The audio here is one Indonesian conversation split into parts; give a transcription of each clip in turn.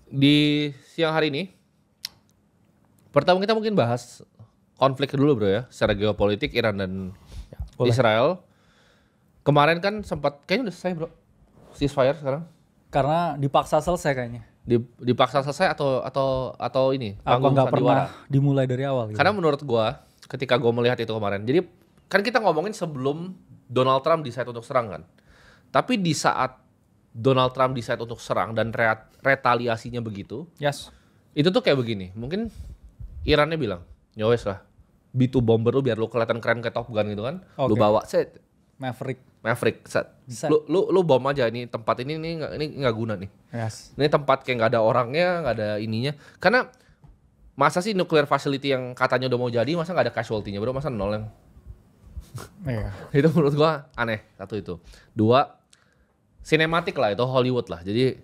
Di siang hari ini, pertama kita mungkin bahas konflik dulu bro ya, secara geopolitik Iran dan Boleh. Israel. Kemarin kan sempat, kayaknya udah selesai bro, ceasefire sekarang. Karena dipaksa selesai kayaknya. Dipaksa selesai atau ini Aku panggung nggak pernah sandiwara. dimulai dari awal. Gitu. Karena menurut gua, ketika gua melihat itu kemarin, jadi kan kita ngomongin sebelum Donald Trump decide untuk serang kan. Tapi di saat Donald Trump decide untuk serang dan retaliasinya begitu, Yes. itu tuh kayak begini. Mungkin Irannya bilang, ya wes lah, B2 bomber lu biar lu kelihatan keren kayak Top Gun gitu kan. Lu Oke. bawa set Maverick. set. Set. Lu bom aja ini tempat ini nggak guna nih. Yes. Ini tempat kayak nggak ada orangnya, nggak ada ininya. Karena masa sih nuclear facility yang katanya udah mau jadi, masa nggak ada casualty-nya bro, masa nol yang Iya. itu menurut gua aneh. Satu itu. Dua, sinematik lah, itu Hollywood lah. Jadi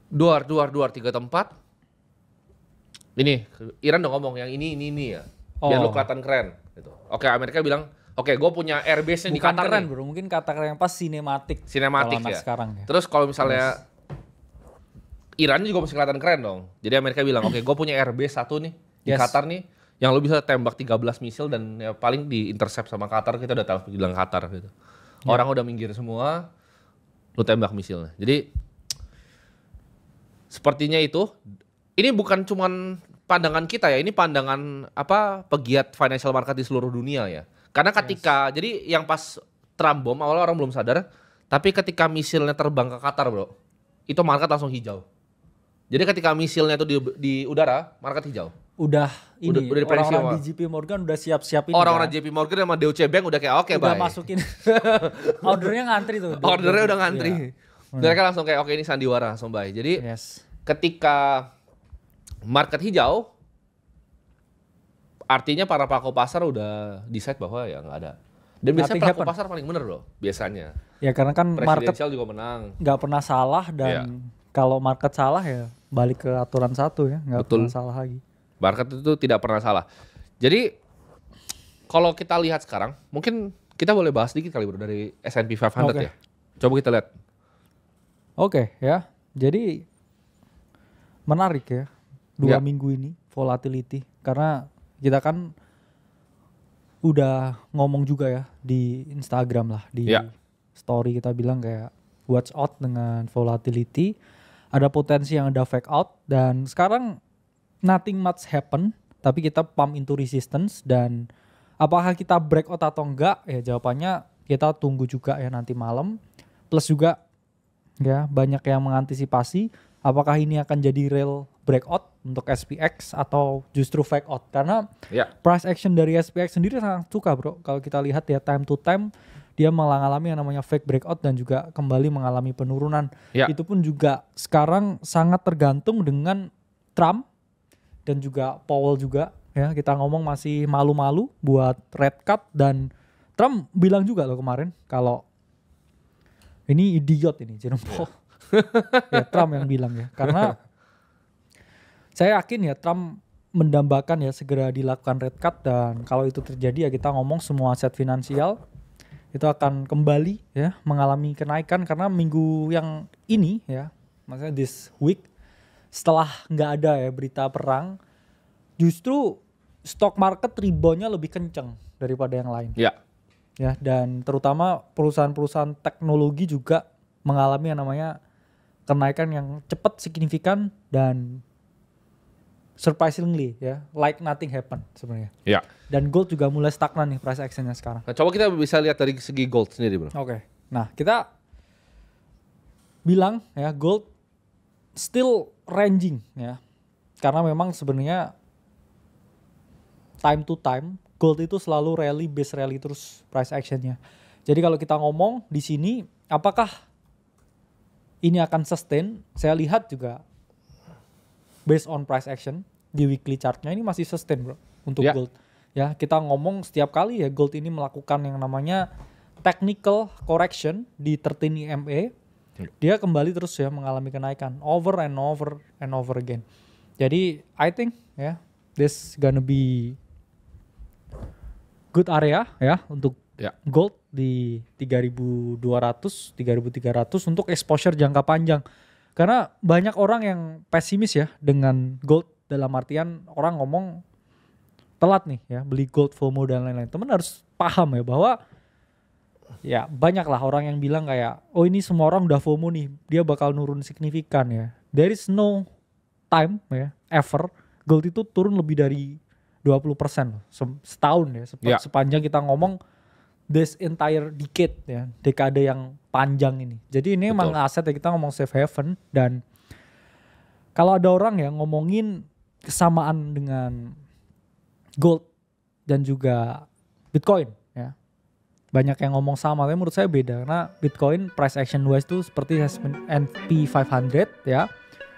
duar tiga tempat. Ini Iran udah ngomong yang ini ya. Biar lu Oh. kelihatan keren gitu. Oke, Amerika bilang, oke gue punya airbase-nya di Bukan Qatar keren nih. bro, mungkin kata yang pas sinematik. Sinematik kalau anak ya. Sekarang ya. Terus kalau misalnya Iran juga mesti kelihatan keren dong. Jadi Amerika bilang, oke gue punya airbase satu nih di Yes. Qatar nih. Yang lu bisa tembak 13 misil dan ya paling di intercept sama Qatar, kita udah tahu bilang Qatar gitu. Orang udah minggir semua, lu tembak misilnya. Jadi sepertinya itu, ini bukan cuman pandangan kita ya, ini pandangan pegiat financial market di seluruh dunia ya. Karena ketika, jadi yang pas Trump bom, awalnya orang belum sadar, tapi ketika misilnya terbang ke Qatar bro, itu market langsung hijau. Jadi ketika misilnya itu di udara, market hijau. Udah ini Udah diprediksi orang-orang sama- di JP Morgan udah siap-siap ini. Orang-orang kan? JP Morgan sama Deutsche Bank udah kayak oke udah bye. masukin. Ordernya ngantri tuh. Ordernya udah ngantri. Iya. Mereka langsung kayak oke ini sandiwara langsung bye. Jadi Yes. ketika market hijau, artinya para pelaku pasar udah decide bahwa ya nggak ada. Dan biasanya Nothing pelaku happen. pasar paling bener loh, biasanya. Ya karena kan market Presidensial juga menang. nggak pernah salah dan kalau market salah ya balik ke aturan satu ya, nggak Betul. pernah salah lagi. Market itu tidak pernah salah. Jadi kalau kita lihat sekarang, mungkin kita boleh bahas dikit kali bro dari S&P 500 Oke. ya. Coba kita lihat. Oke ya, jadi menarik ya 2 Ya. minggu ini volatility karena kita kan udah ngomong juga ya di Instagram lah di Ya. story kita bilang kayak watch out dengan volatility, ada potensi yang ada fake out dan sekarang nothing much happen tapi kita pump into resistance dan apakah kita breakout atau enggak ya jawabannya kita tunggu juga ya nanti malam, plus juga ya banyak yang mengantisipasi apakah ini akan jadi real breakout untuk SPX atau justru fake out karena Ya. price action dari SPX sendiri sangat suka bro. Kalau kita lihat ya time to time dia mengalami yang namanya fake breakout dan juga kembali mengalami penurunan. Ya. Itu pun juga sekarang sangat tergantung dengan Trump dan juga Powell juga ya. Kita ngomong masih malu-malu buat red cut dan Trump bilang juga loh kemarin kalau ini idiot ini Jerome Powell. Ya Trump yang bilang ya. Karena saya yakin ya Trump mendambakan ya segera dilakukan red cut dan kalau itu terjadi ya kita ngomong semua aset finansial itu akan kembali ya mengalami kenaikan karena minggu yang ini ya maksudnya this week setelah nggak ada ya berita perang justru stock market reboundnya lebih kenceng daripada yang lain Ya. ya dan terutama perusahaan-perusahaan teknologi juga mengalami yang namanya kenaikan yang cepat signifikan dan surprisingly ya like nothing happen sebenarnya. Ya. Dan gold juga mulai stagnan nih price actionnya sekarang. Nah, coba kita bisa lihat dari segi gold sendiri bro. Oke. Nah, kita bilang ya gold still ranging ya. Karena memang sebenarnya time to time gold itu selalu rally base rally terus price actionnya. Jadi kalau kita ngomong di sini apakah ini akan sustain? Saya lihat juga based on price action di weekly chartnya ini masih sustain bro untuk Ya. gold. Ya kita ngomong setiap kali ya gold ini melakukan yang namanya technical correction di 13 EMA, dia kembali terus ya mengalami kenaikan over and over again. Jadi I think ya this gonna be good area ya untuk Ya. gold di 3.200, 3.300 untuk exposure jangka panjang. Karena banyak orang yang pesimis ya dengan gold, dalam artian orang ngomong telat nih ya beli gold, FOMO dan lain-lain. Temen harus paham ya bahwa ya banyak lah orang yang bilang kayak oh ini semua orang udah FOMO nih, dia bakal nurun signifikan ya. There is no time ya ever gold itu turun lebih dari 20% loh, setahun ya, sepanjang kita ngomong this entire decade ya, dekade yang panjang ini. Jadi ini emang aset ya, kita ngomong safe haven. Dan kalau ada orang yang ngomongin kesamaan dengan gold dan juga Bitcoin ya, banyak yang ngomong sama, tapi menurut saya beda karena Bitcoin price action wise itu seperti S&P 500 ya,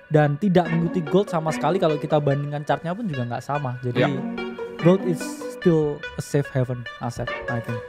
dan tidak mengikuti gold sama sekali. Kalau kita bandingkan chartnya pun juga nggak sama. Jadi gold is still a safe haven asset I think.